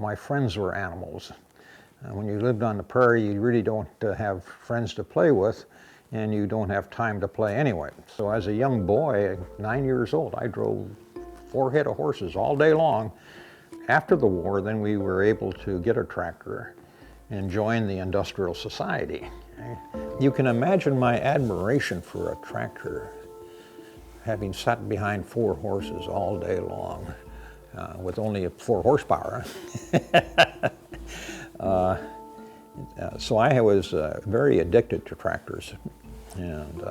my friends were animals. When you lived on the prairie, you really don't have friends to play with, and you don't have time to play anyway. So as a young boy, 9 years old, I drove 4 head of horses all day long. After the war, then we were able to get a tractor and join the Industrial Society. You can imagine my admiration for a tractor, having sat behind 4 horses all day long with only 4 horsepower. So I was very addicted to tractors, and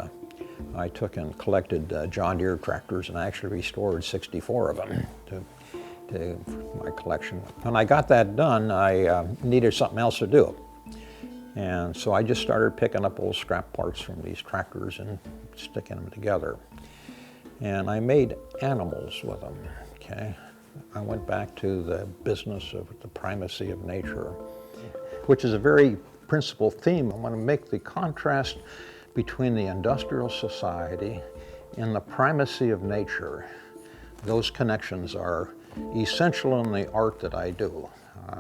I took and collected John Deere tractors, and I actually restored 64 of them to my collection. When I got that done, I needed something else to do. And so I just started picking up old scrap parts from these tractors and sticking them together. And I made animals with them, okay? I went back to the business of the primacy of nature, which is a very principal theme. I want to make the contrast between the industrial society and the primacy of nature. Those connections are essential in the art that I do.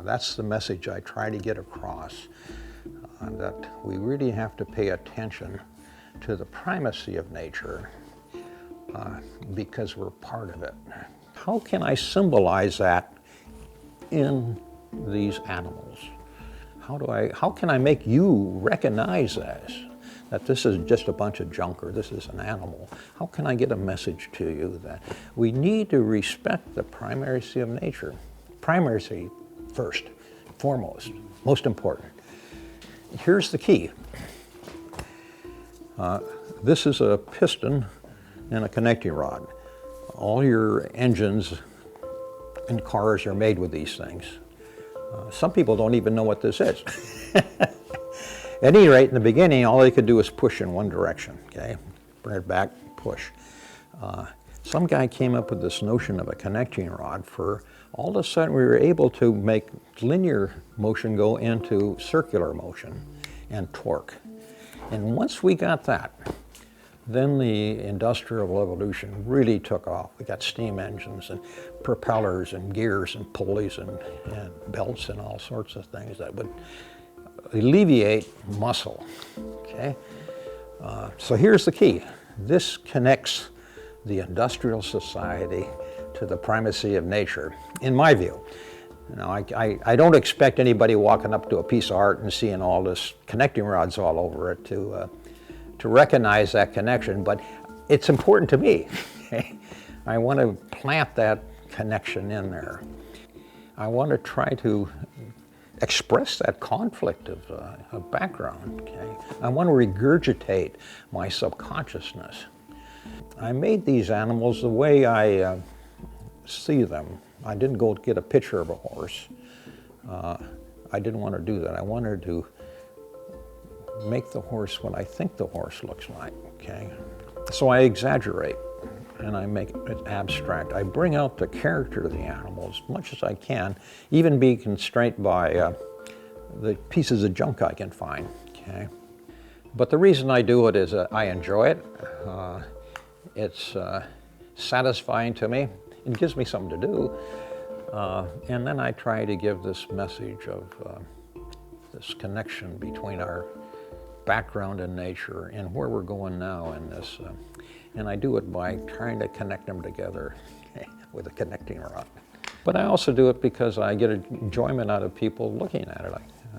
That's the message I try to get across, that we really have to pay attention to the primacy of nature because we're part of it. How can I symbolize that in these animals? How can I make you recognize that this is just a bunch of junk, or this is an animal? How can I get a message to you that we need to respect the primacy of nature? Primacy first, foremost, most important. Here's the key. This is a piston and a connecting rod. All your engines in cars are made with these things. Some people don't even know what this is. At any rate, in the beginning, all they could do was push in one direction, okay? Bring it back, push. Some guy came up with this notion of a connecting rod for all of a sudden we were able to make linear motion go into circular motion and torque. And once we got that, then the industrial revolution really took off. We got steam engines and propellers and gears and pulleys and belts and all sorts of things that would alleviate muscle, okay? So here's the key. This connects the industrial society to the primacy of nature, in my view. Now, I don't expect anybody walking up to a piece of art and seeing all this connecting rods all over it to recognize that connection, but it's important to me. Okay? I want to plant that connection in there. I want to try to express that conflict of background. Okay? I want to regurgitate my subconsciousness. I made these animals the way I see them. I didn't go get a picture of a horse. I didn't want to do that. I wanted to make the horse what I think the horse looks like, okay? So I exaggerate and I make it abstract. I bring out the character of the animal as much as I can, even be constrained by the pieces of junk I can find, okay? But the reason I do it is I enjoy it. It's satisfying to me. It gives me something to do. And then I try to give this message of this connection between our background in nature and where we're going now in this. And I do it by trying to connect them together with a connecting rod. But I also do it because I get enjoyment out of people looking at it.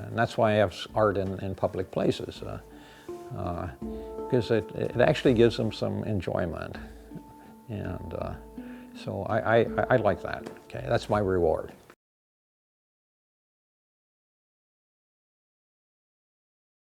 And that's why I have art in public places, because it actually gives them some enjoyment. And so I like that. Okay, that's my reward.